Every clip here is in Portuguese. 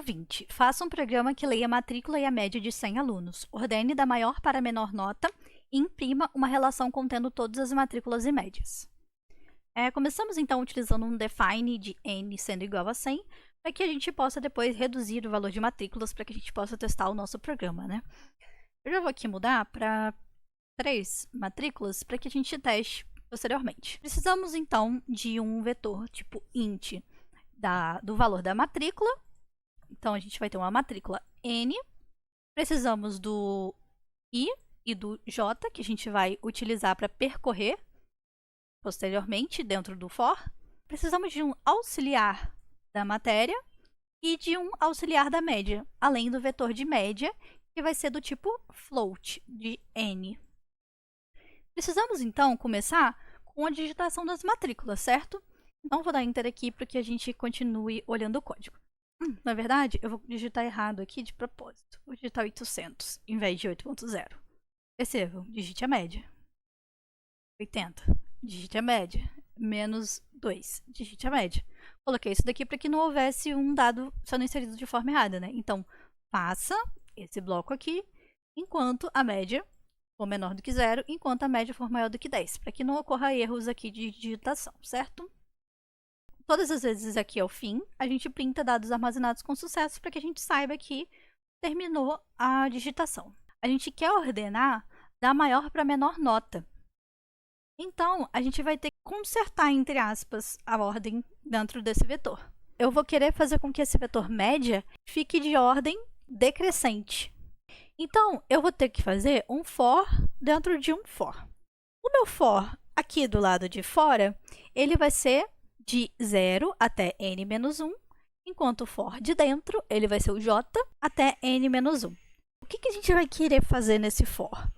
Exercício 20. Faça um programa que leia a matrícula e a média de 100 alunos. Ordene da maior para a menor nota e imprima uma relação contendo todas as matrículas e médias. Começamos então utilizando um define de n sendo igual a 100, para que a gente possa depois reduzir o valor de matrículas para que a gente possa testar o nosso programa, né? Eu já vou aqui mudar para 3 matrículas para que a gente teste posteriormente. Precisamos então de um vetor tipo int do valor da matrícula. Então, a gente vai ter uma matrícula N. Precisamos do I e do J, que a gente vai utilizar para percorrer posteriormente dentro do for. Precisamos de um auxiliar da matéria e de um auxiliar da média, além do vetor de média, que vai ser do tipo float, de N. Precisamos, então, começar com a digitação das matrículas, certo? Então, vou dar Enter aqui para que a gente continue olhando o código. Na verdade, eu vou digitar errado aqui de propósito. Vou digitar 800 em vez de 8.0. Percebam, digite a média. 80, digite a média. Menos 2, digite a média. Coloquei isso daqui para que não houvesse um dado sendo inserido de forma errada, né? Então, faça esse bloco aqui enquanto a média for menor do que 0, enquanto a média for maior do que 10, para que não ocorra erros aqui de digitação, certo? Todas as vezes aqui ao fim, a gente printa dados armazenados com sucesso para que a gente saiba que terminou a digitação. A gente quer ordenar da maior para a menor nota. Então, a gente vai ter que consertar, entre aspas, a ordem dentro desse vetor. Eu vou querer fazer com que esse vetor média fique de ordem decrescente. Então, eu vou ter que fazer um for dentro de um for. O meu for aqui do lado de fora, ele vai ser de 0 até n-1, enquanto o for de dentro, ele vai ser o j até n-1. O que a gente vai querer fazer nesse for?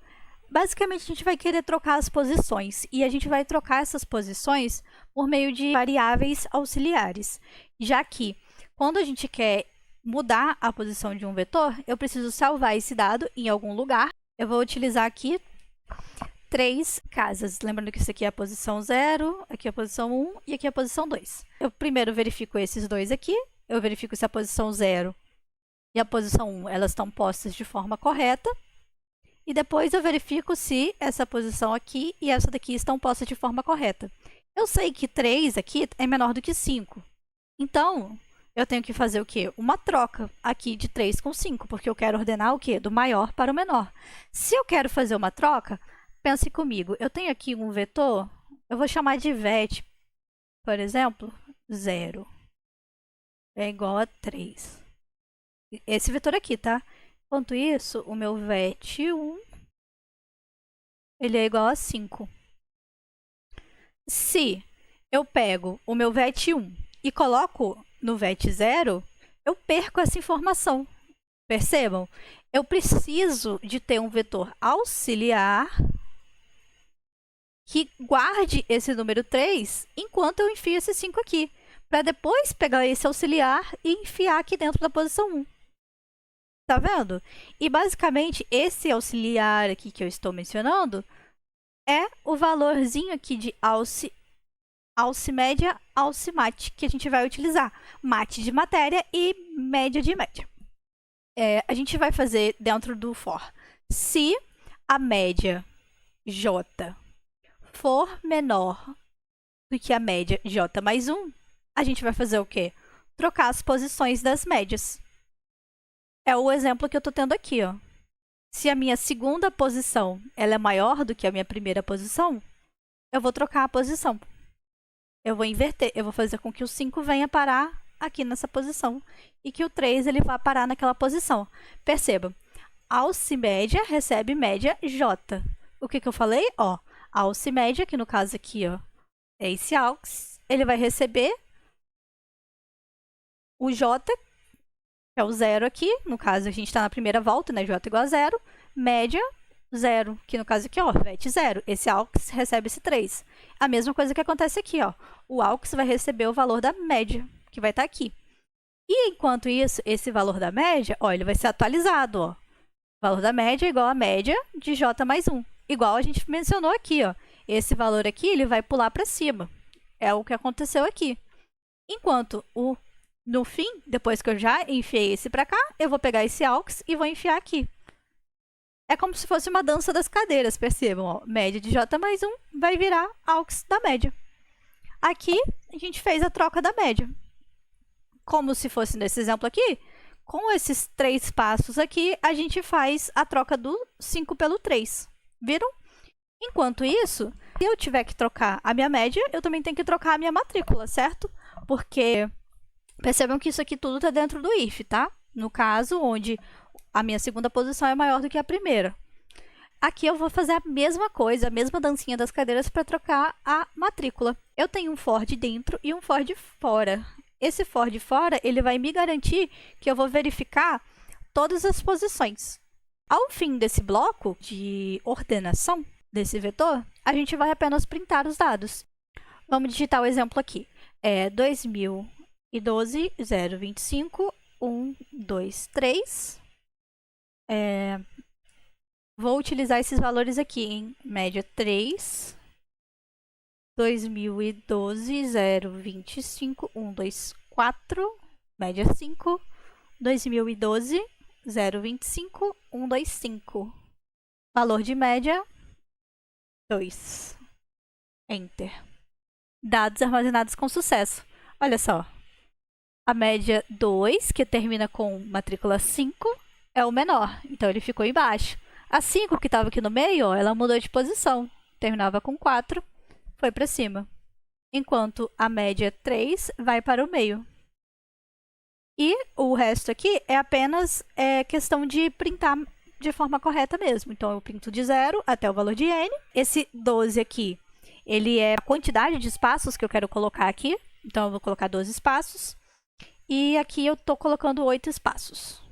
Basicamente, a gente vai querer trocar as posições, e a gente vai trocar essas posições por meio de variáveis auxiliares, já que quando a gente quer mudar a posição de um vetor, eu preciso salvar esse dado em algum lugar. Eu vou utilizar aqui 3 casas. Lembrando que isso aqui é a posição 0, aqui é a posição 1 e aqui é a posição 2. Eu primeiro verifico esses dois aqui. Eu verifico se a posição 0 e a posição 1 elas estão postas de forma correta. E depois eu verifico se essa posição aqui e essa daqui estão postas de forma correta. Eu sei que 3 aqui é menor do que 5. Então, eu tenho que fazer o quê? Uma troca aqui de 3 com 5, porque eu quero ordenar o quê? Do maior para o menor. Se eu quero fazer uma troca, pense comigo, eu tenho aqui um vetor, eu vou chamar de vet, por exemplo, 0 é igual a 3. Esse vetor aqui, tá? Enquanto isso, o meu vet 1, ele é igual a 5. Se eu pego o meu vet 1 e coloco no vet 0, eu perco essa informação. Percebam? Eu preciso de ter um vetor auxiliar que guarde esse número 3 enquanto eu enfio esse 5 aqui, para depois pegar esse auxiliar e enfiar aqui dentro da posição 1. Tá vendo? E basicamente esse auxiliar aqui que eu estou mencionando é o valorzinho aqui de média, mat, que a gente vai utilizar. Mat de matéria e média de média. A gente vai fazer dentro do for. Se a média j for menor do que a média j mais 1, a gente vai fazer o quê? Trocar as posições das médias. É o exemplo que eu estou tendo aqui, ó. Se a minha segunda posição ela é maior do que a minha primeira posição, eu vou trocar a posição. Eu vou inverter, eu vou fazer com que o 5 venha parar aqui nessa posição e que o 3 ele vá parar naquela posição. Perceba, auximédia recebe média j. O que eu falei? Ó, auximédia, que no caso aqui ó, é esse aux, ele vai receber o j, que é o 0 aqui, no caso a gente está na primeira volta, né, j igual a 0, média 0, que no caso aqui, ó, vet 0, esse aux recebe esse 3. A mesma coisa que acontece aqui, ó, o aux vai receber o valor da média, que vai estar aqui. E enquanto isso, esse valor da média, ó, ele vai ser atualizado, ó. O valor da média é igual a média de j mais 1, igual a gente mencionou aqui, ó. Esse valor aqui, ele vai pular para cima. É o que aconteceu aqui. Enquanto o No fim, depois que eu já enfiei esse pra cá, eu vou pegar esse AUX e vou enfiar aqui. É como se fosse uma dança das cadeiras, percebam, ó. Média de J mais 1 vai virar AUX da média. Aqui, a gente fez a troca da média. Como se fosse nesse exemplo aqui, com esses 3 passos aqui, a gente faz a troca do 5 pelo 3. Viram? Enquanto isso, se eu tiver que trocar a minha média, eu também tenho que trocar a minha matrícula, certo? Porque percebam que isso aqui tudo está dentro do if, tá? No caso, onde a minha segunda posição é maior do que a primeira. Aqui eu vou fazer a mesma coisa, a mesma dancinha das cadeiras para trocar a matrícula. Eu tenho um for de dentro e um for de fora. Esse for de fora, ele vai me garantir que eu vou verificar todas as posições. Ao fim desse bloco de ordenação desse vetor, a gente vai apenas printar os dados. Vamos digitar o exemplo aqui. 2012, 025, 1, 2, 3. Vou utilizar esses valores aqui, em média 3, 2012, 025, 1, 2, 4, média 5, 2012, 025, 1, 2, 5. Valor de média, 2. Enter. Dados armazenados com sucesso. Olha só, a média 2, que termina com matrícula 5, é o menor, então ele ficou embaixo. A 5, que estava aqui no meio, ó, ela mudou de posição. Terminava com 4, foi para cima. Enquanto a média 3 vai para o meio. E o resto aqui é apenas questão de printar de forma correta mesmo. Então, eu printo de 0 até o valor de n. Esse 12 aqui, ele é a quantidade de espaços que eu quero colocar aqui. Então, eu vou colocar 12 espaços. E aqui eu estou colocando 8 espaços.